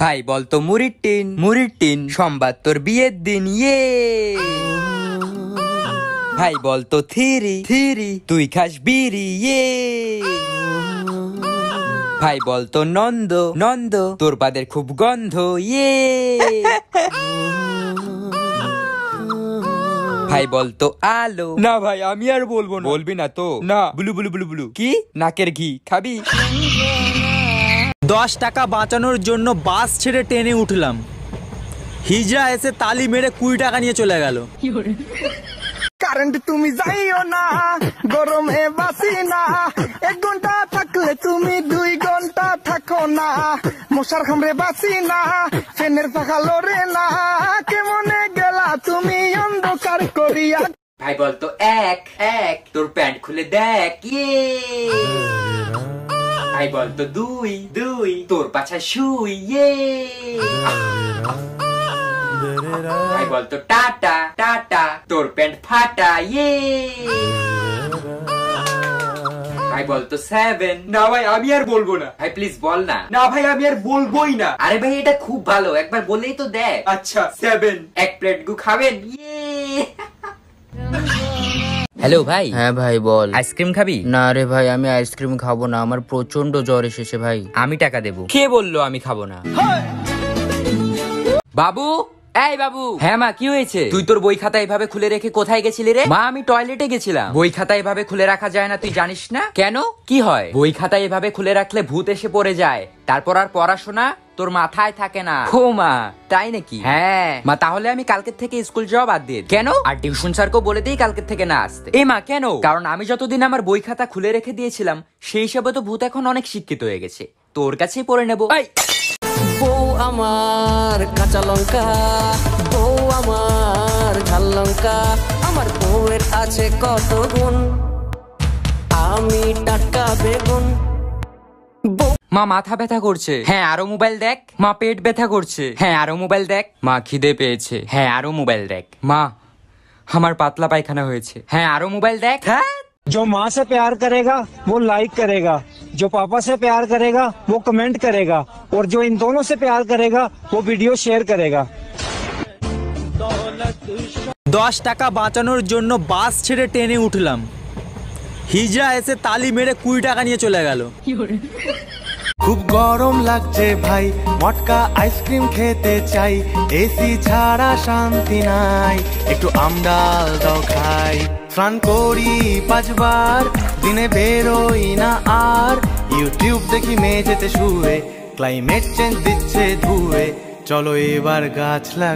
ভাই বলতো মুড়ির টিন সোমবার তোর বিয়ের দিন ইয়ে। ভাই বলতো থিরি তুই খাস বিড়ি ইয়ে। ভাই বলতো নন্দ তোর পাদের খুব গন্ধ ইয়ে। ভাই বলতো আলো। না ভাই আমি আর বলবো না। বলবি না তো? না। বুলু বুলু বুলু বুলু কি নাকের ঘি খাবি? 10 টাকা বাঁচানোর জন্য বাস ছেড়ে ট্রেনে উঠলাম। হিজড়া এসে তালি মেরে 20 টাকা নিয়ে চলে গেল। কারেন্ট তুমি যাইও না, গরমে বাসি না, 1 ঘন্টা থাকলে তুমি 2 ঘন্টা থাকো না, মশার খামরে বাসি না, ফ্যানের পাখা লড়ে না, কেমনে গেলা তুমি অন্ধকার করিয়া। ভাই বলতো এক তোর প্যান্ট খুলে দেখ ইয়ে। ভাই বলতো দুই তোর পাছা শুই ইয়ে। ভাই বলতো টাটা তোর প্যান্ট ফাটা ইয়ে। ভাই বলতো 7। না ভাই আমি আর বলবো না। ভাই প্লিজ বল না। না ভাই আমি আর বলবোই না। আরে ভাই এটা খুব ভালো, একবার বলেই তো দেখ। আচ্ছা 7। 1 প্লেট গু খাবেন ইয়ে। হ্যালো ভাই। হ্যাঁ ভাই বল। আইসক্রিম খাবি? না রে ভাই আমি আইসক্রিম খাবো না, আমার প্রচন্ড জ্বর এসেছে ভাই। আমি টাকা দেবো। কে বললো আমি খাবো না? বাবু এই বাবু। হ্যাঁ মা কি হয়েছে? তুই তোর বই খাতা এভাবে খুলে রেখে কোথায় গেছিলি রে? মা আমি টয়লেটে গেছিলাম। বই খাতা এভাবে খুলে রাখা যায় না, তুই জানিস না? কেন কি হয়? বই খাতা এভাবে খুলে রাখলে ভূত এসে পড়ে যায়, তারপর আর পড়াশোনা তোর মাথায় থাকে না। ও মা তাই নাকি? হ্যাঁ মা তাহলে আমি কালকের থেকে স্কুল যাওয়া বাদ দিয়ে। কেন? আর টিউশন স্যারকেও বলে দিই কালকের থেকে না আসতে। এ মা কেন? কারণ আমি যতদিন আমার বই খাতা খুলে রেখে দিয়েছিলাম সেই হিসাবে তো ভূত এখন অনেক শিক্ষিত হয়ে গেছে, তোর কাছেই পড়ে নেবো। বউ আমার কাঁচা লঙ্কা, বউ আমার ঝাল লঙ্কা, আমার বউয়ের আছে কত গুণ, আমি টাটকা বেগুন। মা মাথা ব্যথা করছে। হ্যাঁ আরো মোবাইল দেখ। মা পেট ব্যথা করছে। হ্যাঁ আরো মোবাইল দেখ। মা খিদে পেয়েছে। হ্যাঁ আরো মোবাইল দেখ। মা আমার পাতলা পায়খানা হয়েছে। হ্যাঁ আরো মোবাইল দেখ। হ্যাঁ जो माँ से प्यार करेगा वो लाइक करेगा, जो पापा से प्यार करेगा वो कमेंट करेगा, और जो इन दोनों से प्यार करेगा वो वीडियो शेयर करेगा। 10 টাকা বাঁচানোর জন্য বাস ছেড়ে ট্রেনে উঠলাম। হিজড়া এসে তালি মেরে 20 টাকা নিয়ে চলে গেল। খুব গরম লাগছে ভাই, মটকা আইসক্রিম খেতে চাই, এসি ছাড়া শান্তি নাই, একটু আমডাল দাও খাই। স্নান করি 5 বার, দিনে বেরোই না আর, ইউটিউব দেখি মেঝেতে শুয়ে, ক্লাইমেট চেঞ্জ দিচ্ছে ধুয়ে, চলো এবার গাছ লাগাই।